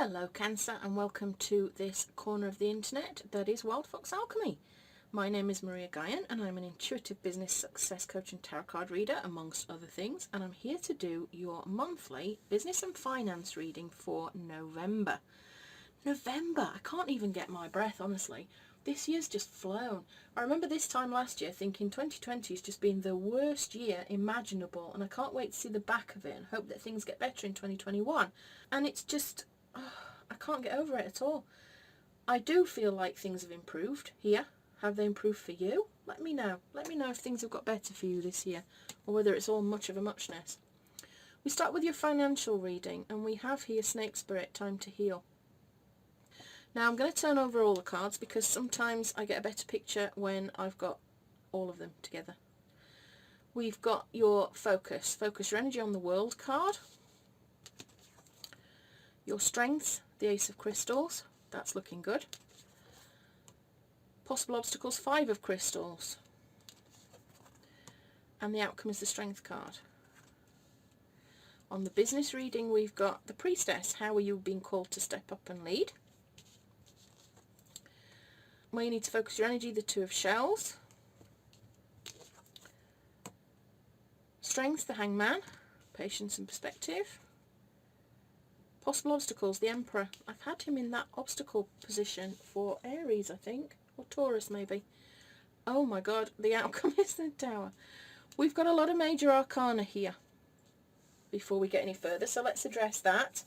Hello Cancer, and welcome to this corner of the internet that is Wild Fox Alchemy. My name is Maria Guyan and I'm an intuitive business success coach and tarot card reader amongst other things, and I'm here to do your monthly business and finance reading for November. I can't even get my breath, honestly. This year's just flown. I remember this time last year thinking 2020 has just been the worst year imaginable, and I can't wait to see the back of it and hope that things get better in 2021. And it's just, I can't get over it at all. I do feel like things have improved here. Have they improved for you? Let me know. Let me know if things have got better for you this year, or whether it's all much of a muchness. We start with your financial reading, and we have here Snake Spirit, Time to Heal. Now I'm going to turn over all the cards because sometimes I get a better picture when I've got all of them together. We've got your focus your energy on the World card. Your strengths, the Ace of Crystals, that's looking good. Possible obstacles, 5 of Crystals. And the outcome is the Strength card. On the business reading we've got the Priestess, how are you being called to step up and lead? Where you need to focus your energy, the 2 of Shells. Strength, the Hangman, patience and perspective. Possible obstacles, the Emperor. I've had him in that obstacle position for Aries, I think, or Taurus maybe. Oh my god, the outcome is the Tower. We've got a lot of major arcana here before we get any further, so let's address that.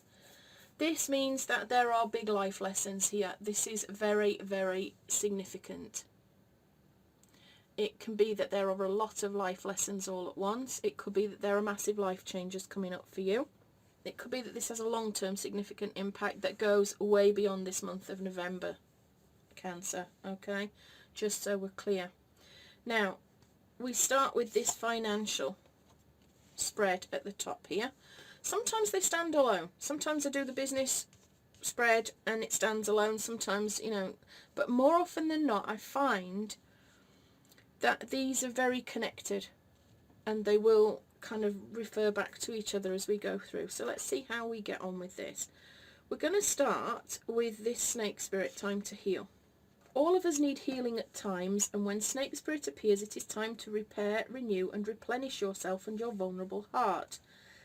This means that there are big life lessons here. This is very, very significant. It can be that there are a lot of life lessons all at once. It could be that there are massive life changes coming up for you. It could be that this has a long-term significant impact that goes way beyond this month of November, Cancer, okay? Just so we're clear. Now, we start with this financial spread at the top here. Sometimes they stand alone. Sometimes I do the business spread and it stands alone. Sometimes, but more often than not, I find that these are very connected and they will kind of refer back to each other as we go through. So let's see how we get on with this. We're going to start with this Snake Spirit, Time to Heal. All of us need healing at times, and when Snake Spirit appears, it is time to repair, renew and replenish yourself and your vulnerable heart.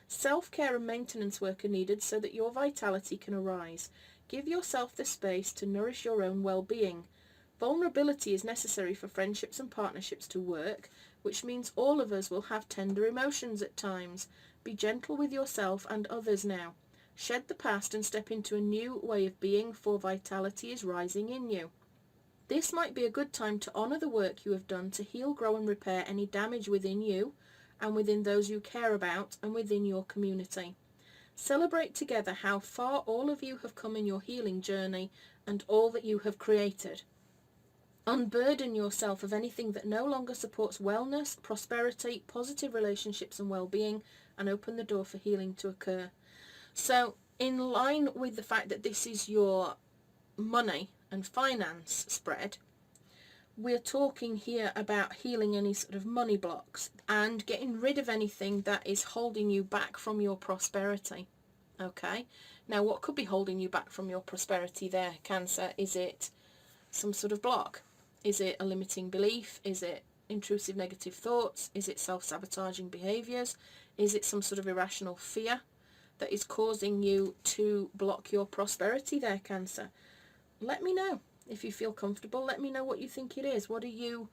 Self-care and maintenance work are needed so that your vitality can arise. Give yourself the space to nourish your own well-being. Vulnerability is necessary for friendships and partnerships to work, which means all of us will have tender emotions at times. Be gentle with yourself and others now. Shed the past and step into a new way of being, for vitality is rising in you. This might be a good time to honour the work you have done to heal, grow and repair any damage within you and within those you care about and within your community. Celebrate together how far all of you have come in your healing journey and all that you have created. Unburden yourself of anything that no longer supports wellness, prosperity, positive relationships and well-being, and open the door for healing to occur. So, in line with the fact that this is your money and finance spread, we're talking here about healing any sort of money blocks and getting rid of anything that is holding you back from your prosperity. Okay, now what could be holding you back from your prosperity there, Cancer? Is it some sort of block? Is it a limiting belief? Is it intrusive negative thoughts? Is it self-sabotaging behaviours? Is it some sort of irrational fear that is causing you to block your prosperity there, Cancer? Let me know. If you feel comfortable, let me know what you think it is. What are you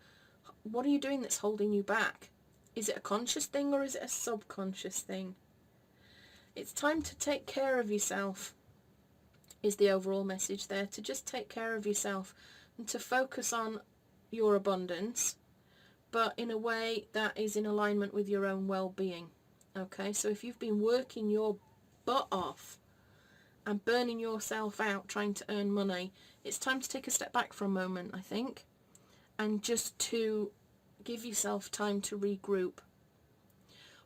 doing that's holding you back? Is it a conscious thing or is it a subconscious thing? It's time to take care of yourself, is the overall message there. To just take care of yourself and to focus on your abundance, but in a way that is in alignment with your own well-being. Okay, so if you've been working your butt off and burning yourself out trying to earn money, it's time to take a step back for a moment, I think, and just to give yourself time to regroup.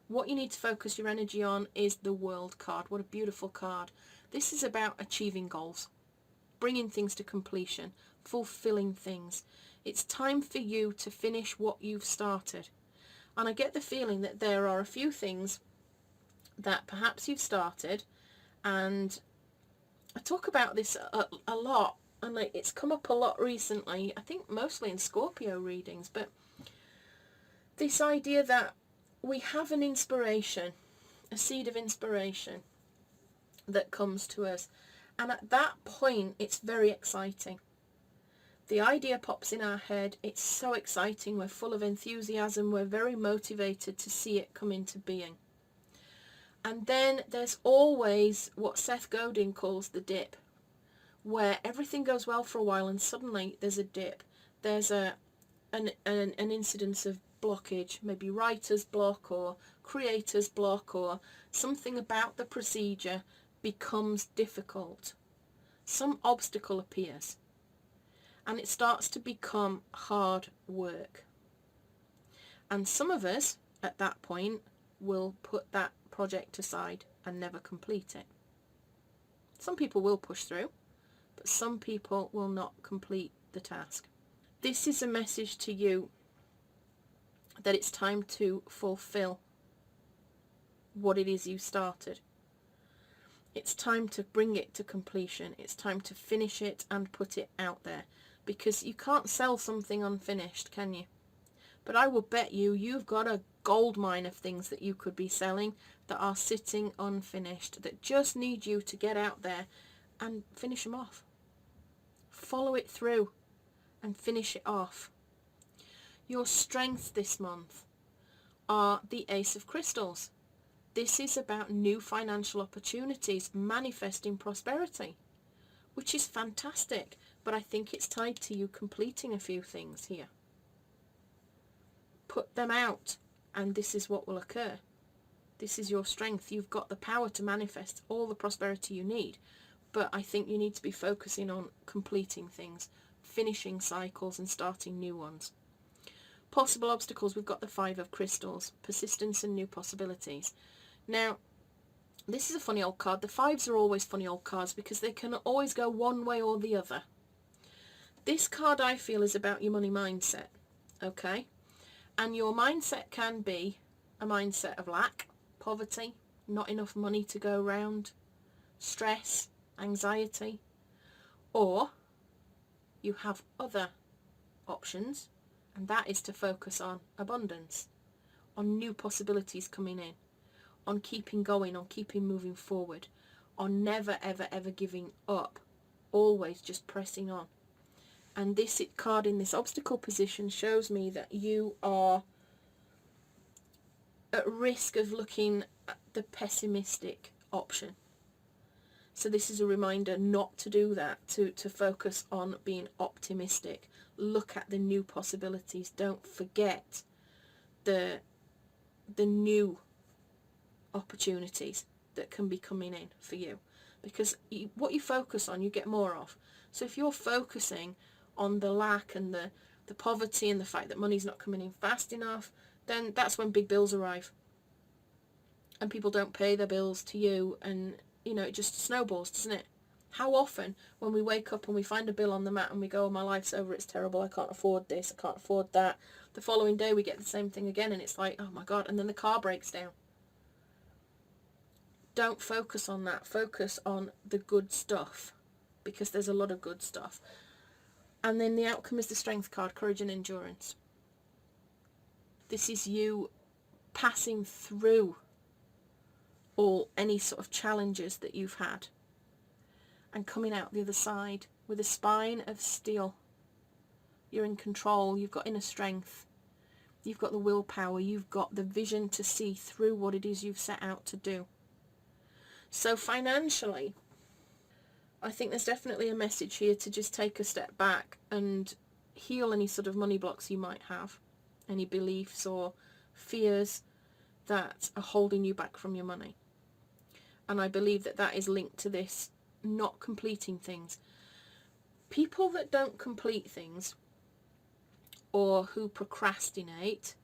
What you need to focus your energy on is the World card. What a beautiful card. This is about achieving goals, bringing things to completion, fulfilling things. It's time for you to finish what you've started. And I get the feeling that there are a few things that perhaps you've started and I talk about this a lot, and like it's come up a lot recently, I think mostly in Scorpio readings, but this idea that we have an inspiration, a seed of inspiration that comes to us, and at that point it's very exciting. The idea pops in our head, it's so exciting, we're full of enthusiasm, we're very motivated to see it come into being. And then there's always what Seth Godin calls the dip, where everything goes well for a while and suddenly there's a dip. There's an incidence of blockage, maybe writer's block or creator's block, or something about the procedure becomes difficult. Some obstacle appears and it starts to become hard work. And some of us at that point will put that project aside and never complete it. Some people will push through, but some people will not complete the task. This is a message to you that it's time to fulfill what it is you started. It's time to bring it to completion. It's time to finish it and put it out there, because you can't sell something unfinished, can you? But I will bet you've got a gold mine of things that you could be selling that are sitting unfinished, that just need you to get out there and finish them off. Follow it through and finish it off. Your strengths this month are the Ace of Crystals. This is about new financial opportunities, manifesting prosperity, which is fantastic, but I think it's tied to you completing a few things here. Put them out, and this is what will occur. This is your strength. You've got the power to manifest all the prosperity you need, but I think you need to be focusing on completing things, finishing cycles and starting new ones. Possible obstacles, we've got the Five of Crystals, persistence and new possibilities. Now, this is a funny old card. The fives are always funny old cards because they can always go one way or the other. This card, I feel, is about your money mindset, okay? And your mindset can be a mindset of lack, poverty, not enough money to go around, stress, anxiety, or you have other options, and that is to focus on abundance, on new possibilities coming in, on keeping going, on keeping moving forward, on never ever ever giving up, always just pressing on. And this card in this obstacle position shows me that you are at risk of looking at the pessimistic option. So this is a reminder not to do that, to focus on being optimistic. Look at the new possibilities. Don't forget the new opportunities that can be coming in for you. Because what you focus on, you get more of. So if you're focusing on the lack and the poverty and the fact that money's not coming in fast enough, then that's when big bills arrive. And people don't pay their bills to you, and it just snowballs, doesn't it? How often when we wake up and we find a bill on the mat and we go, oh, my life's over, it's terrible, I can't afford this, I can't afford that. The following day we get the same thing again and it's like, oh my God, and then the car breaks down. Don't focus on that. Focus on the good stuff, because there's a lot of good stuff. And then the outcome is the Strength card, courage and endurance. This is you passing through any sort of challenges that you've had and coming out the other side with a spine of steel. You're in control, you've got inner strength, you've got the willpower, you've got the vision to see through what it is you've set out to do. So financially, I think there's definitely a message here to just take a step back and heal any sort of money blocks you might have, any beliefs or fears that are holding you back from your money. And I believe that that is linked to this not completing things. People that don't complete things, or who procrastinate,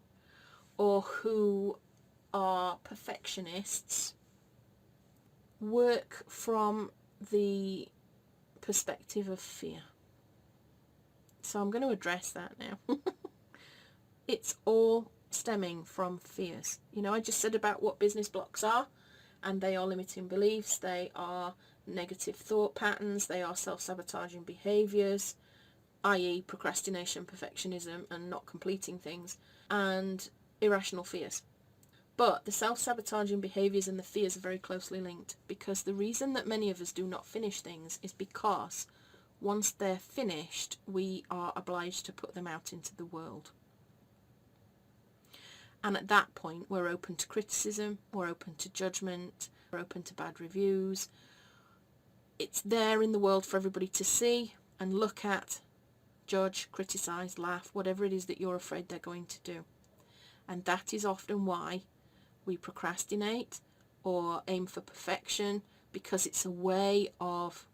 or who are perfectionists, work from the perspective of fear. So I'm going to address that now. It's all stemming from fears. I just said about what business blocks are, and they are limiting beliefs, they are negative thought patterns, they are self-sabotaging behaviours, i.e. procrastination, perfectionism and not completing things, and irrational fears. But the self-sabotaging behaviours and the fears are very closely linked, because the reason that many of us do not finish things is because once they're finished, we are obliged to put them out into the world. And at that point, we're open to criticism, we're open to judgment, we're open to bad reviews. It's there in the world for everybody to see and look at, judge, criticise, laugh, whatever it is that you're afraid they're going to do. And that is often why we procrastinate or aim for perfection, because it's a way of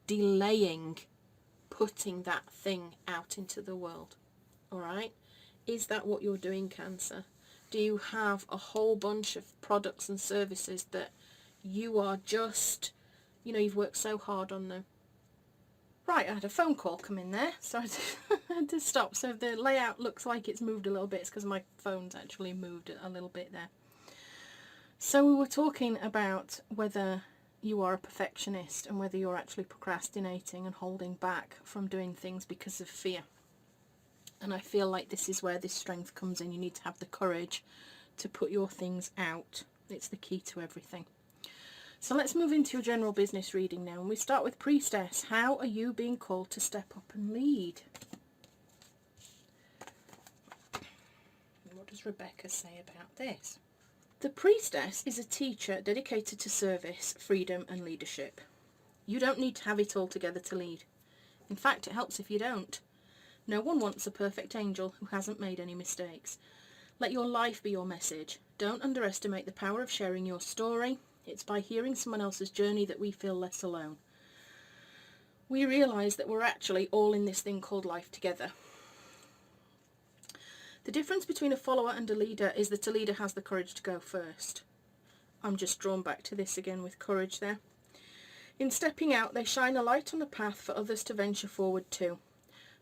delaying putting that thing out into the world. All right? Is that what you're doing, Cancer? Do you have a whole bunch of products and services that you are just, you've worked so hard on them? Right, I had a phone call come in there, so I had to stop. So if the layout looks like it's moved a little bit, it's because my phone's actually moved a little bit there. So we were talking about whether you are a perfectionist and whether you're actually procrastinating and holding back from doing things because of fear. And I feel like this is where this strength comes in. You need to have the courage to put your things out. It's the key to everything. So let's move into your general business reading now. And we start with Priestess. How are you being called to step up and lead? What does Rebecca say about this? The Priestess is a teacher dedicated to service, freedom and leadership. You don't need to have it all together to lead. In fact, it helps if you don't. No one wants a perfect angel who hasn't made any mistakes. Let your life be your message. Don't underestimate the power of sharing your story. It's by hearing someone else's journey that we feel less alone. We realise that we're actually all in this thing called life together. The difference between a follower and a leader is that a leader has the courage to go first. I'm just drawn back to this again with courage there. In stepping out, they shine a light on the path for others to venture forward to.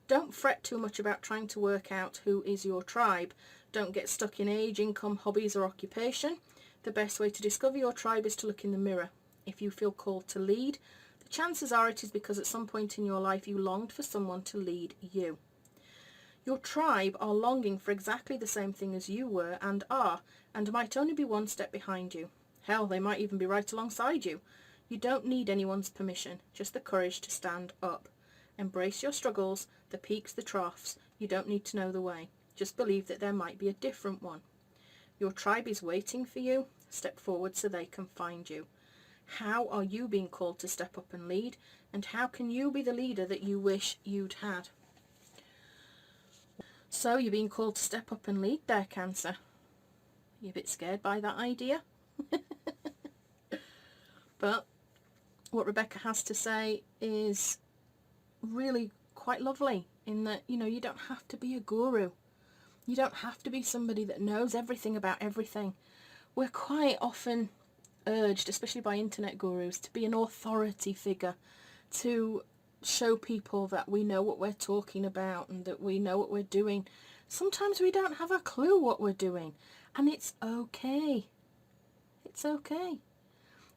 Don't fret too much about trying to work out who is your tribe. Don't get stuck in age, income, hobbies or occupation. The best way to discover your tribe is to look in the mirror. If you feel called to lead, the chances are it is because at some point in your life you longed for someone to lead you. Your tribe are longing for exactly the same thing as you were and are, and might only be one step behind you. Hell, they might even be right alongside you. You don't need anyone's permission, just the courage to stand up. Embrace your struggles, the peaks, the troughs. You don't need to know the way. Just believe that there might be a different one. Your tribe is waiting for you. Step forward so they can find you. How are you being called to step up and lead? And how can you be the leader that you wish you'd had? So you're being called to step up and lead there, Cancer. You're a bit scared by that idea? But what Rebecca has to say is really quite lovely, in that, you don't have to be a guru. You don't have to be somebody that knows everything about everything. We're quite often urged, especially by internet gurus, to be an authority figure, to show people that we know what we're talking about and that we know what we're doing. Sometimes we don't have a clue what we're doing, and it's okay. It's okay.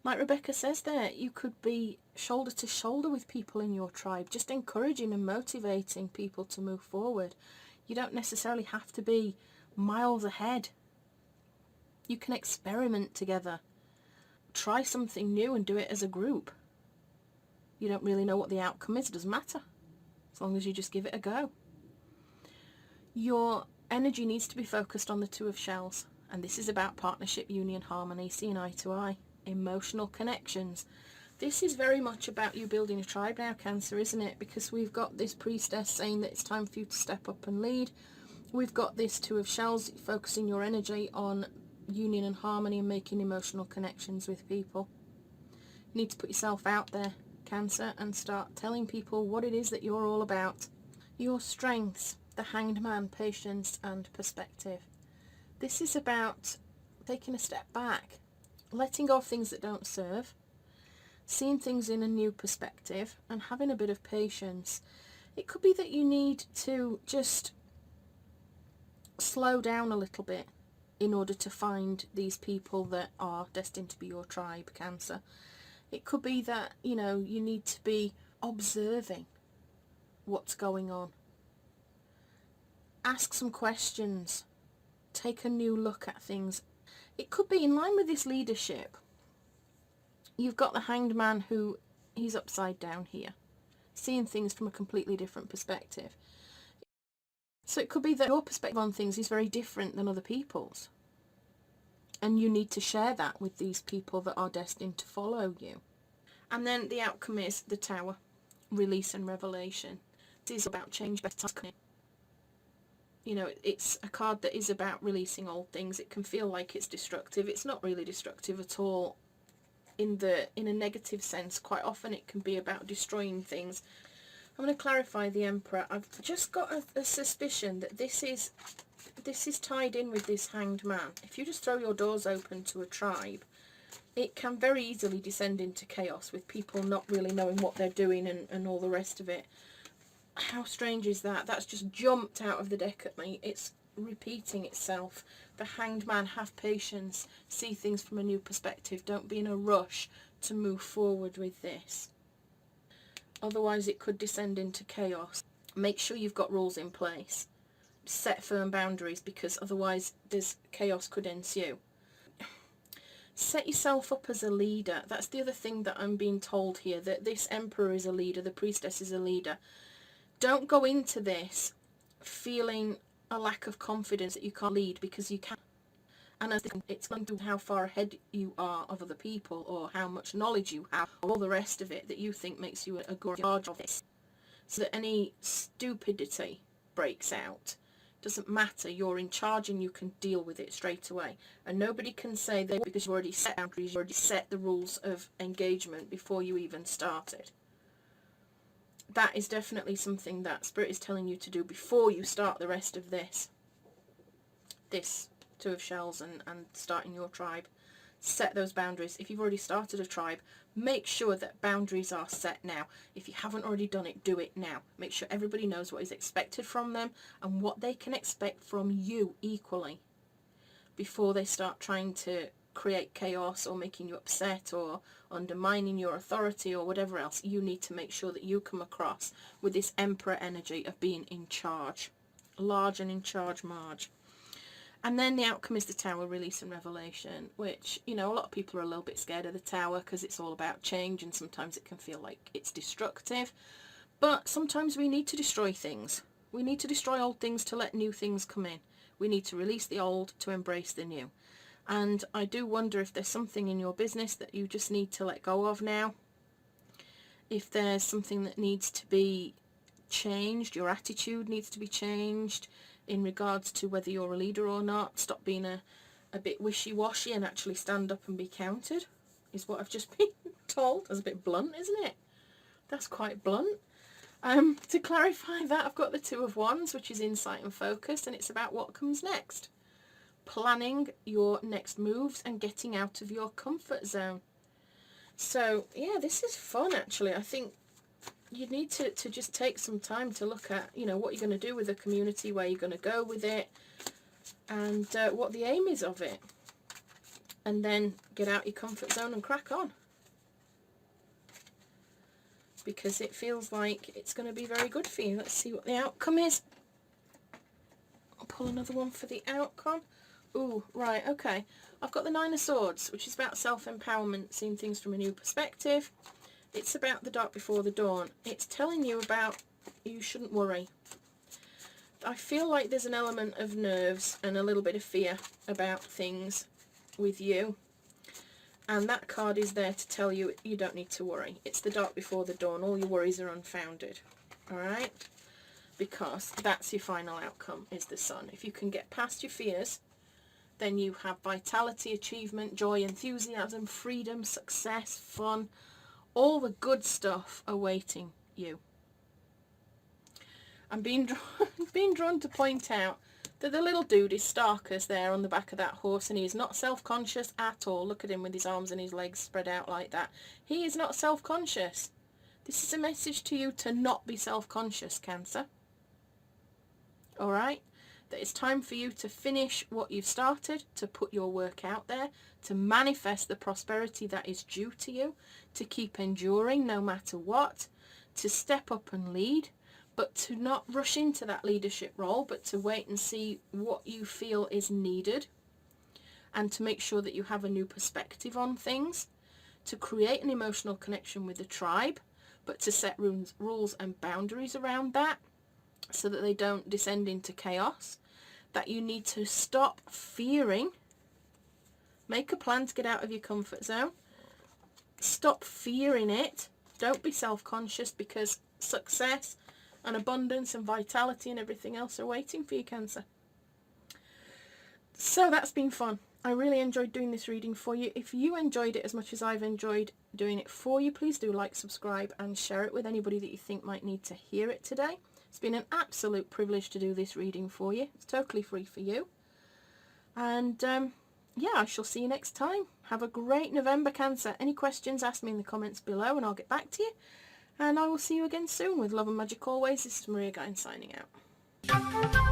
Like Rebecca says there, you could be shoulder to shoulder with people in your tribe, just encouraging and motivating people to move forward. You don't necessarily have to be miles ahead. You can experiment together. Try something new and do it as a group. You don't really know what the outcome is, it doesn't matter, as long as you just give it a go. Your energy needs to be focused on the Two of Shells, and this is about partnership, union, harmony, seeing eye to eye, emotional connections. This is very much about you building a tribe now, Cancer, isn't it? Because we've got this Priestess saying that it's time for you to step up and lead. We've got this Two of Shells focusing your energy on union and harmony and making emotional connections with people. You need to put yourself out there, Cancer, and start telling people what it is that you're all about. Your strengths, the Hanged Man, patience and perspective. This is about taking a step back, letting go of things that don't serve, seeing things in a new perspective and having a bit of patience. It could be that you need to just slow down a little bit in order to find these people that are destined to be your tribe, Cancer. It could be that, you know, you need to be observing what's going on. Ask some questions. Take a new look at things. It could be in line with this leadership. You've got the Hanged Man who, he's upside down here, seeing things from a completely different perspective. So it could be that your perspective on things is very different than other people's. And you need to share that with these people that are destined to follow you. And then the outcome is the Tower, release and revelation. This is about change, better times. You know, it's a card that is about releasing old things. It can feel like it's destructive. It's not really destructive at all in a negative sense. Quite often it can be about destroying things. I'm going to clarify the Emperor. I've just got a suspicion that this is tied in with this Hanged Man. If you just throw your doors open to a tribe, it can very easily descend into chaos with people not really knowing what they're doing and all the rest of it. How strange is that? That's just jumped out of the deck at me. It's repeating itself. The Hanged Man, have patience, see things from a new perspective. Don't be in a rush to move forward with this. Otherwise it could descend into chaos. Make sure you've got rules in place. Set firm boundaries, because otherwise there's chaos could ensue. Set yourself up as a leader. That's the other thing that I'm being told here, that this Emperor is a leader, the Priestess is a leader. Don't go into this feeling a lack of confidence that you can't lead, because you can. And it's going to how far ahead you are of other people, or how much knowledge you have, or all the rest of it that you think makes you a good charge of this. So that any stupidity breaks out. Doesn't matter, you're in charge and you can deal with it straight away. And nobody can say that because you've already set boundaries, you've already set the rules of engagement before you even started. That is definitely something that Spirit is telling you to do before you start the rest of this. This Two of Shells and starting your tribe. Set those boundaries. If you've already started a tribe, make sure that boundaries are set now. If you haven't already done it, do it now. Make sure everybody knows what is expected from them and what they can expect from you equally before they start trying to create chaos or making you upset or undermining your authority or whatever else. You need to make sure that you come across with this Emperor energy of being in charge. Large and in charge Marge. And then the outcome is the Tower, release and revelation, which, you know, a lot of people are a little bit scared of the Tower because it's all about change and sometimes it can feel like it's destructive. But sometimes we need to destroy things. We need to destroy old things to let new things come in. We need to release the old to embrace the new. And I do wonder if there's something in your business that you just need to let go of now. If there's something that needs to be changed, your attitude needs to be changed in regards to whether you're a leader or not. Stop being a bit wishy-washy and actually stand up and be counted, is what I've just been told. That's a bit blunt, isn't it? That's quite blunt. To clarify that, I've got the Two of Wands, which is insight and focus, and it's about what comes next. Planning your next moves and getting out of your comfort zone. So, yeah, this is fun, actually. I think you need to just take some time to look at, you know, what you're going to do with the community, where you're going to go with it, and what the aim is of it. And then get out your comfort zone and crack on. Because it feels like it's going to be very good for you. Let's see what the outcome is. I'll pull another one for the outcome. Ooh, right, okay. I've got the Nine of Swords, which is about self-empowerment, seeing things from a new perspective. It's about the dark before the dawn. It's telling you about you shouldn't worry. I feel like there's an element of nerves and a little bit of fear about things with you. And that card is there to tell you you don't need to worry. It's the dark before the dawn. All your worries are unfounded. Alright? Because that's your final outcome, is the Sun. If you can get past your fears, then you have vitality, achievement, joy, enthusiasm, freedom, success, fun, all the good stuff awaiting you. I'm being drawn to point out that the little dude is Starkers there on the back of that horse, and he is not self-conscious at all. Look at him with his arms and his legs spread out like that. He is not self-conscious. This is a message to you to not be self-conscious, Cancer. Alright? that it's time for you to finish what you've started, to put your work out there, to manifest the prosperity that is due to you, to keep enduring no matter what, to step up and lead, but to not rush into that leadership role, but to wait and see what you feel is needed, and to make sure that you have a new perspective on things, to create an emotional connection with the tribe, but to set rules and boundaries around that so that they don't descend into chaos, that you need to stop fearing, make a plan to get out of your comfort zone, stop fearing it, don't be self-conscious, because success and abundance and vitality and everything else are waiting for you, Cancer. So that's been fun. I really enjoyed doing this reading for you. If you enjoyed it as much as I've enjoyed doing it for you, please do like, subscribe and share it with anybody that you think might need to hear it today. It's been an absolute privilege to do this reading for you. It's totally free for you. And yeah, I shall see you next time. Have a great November, Cancer. Any questions, ask me in the comments below and I'll get back to you. And I will see you again soon with love and magic always. This is Maria Guine signing out.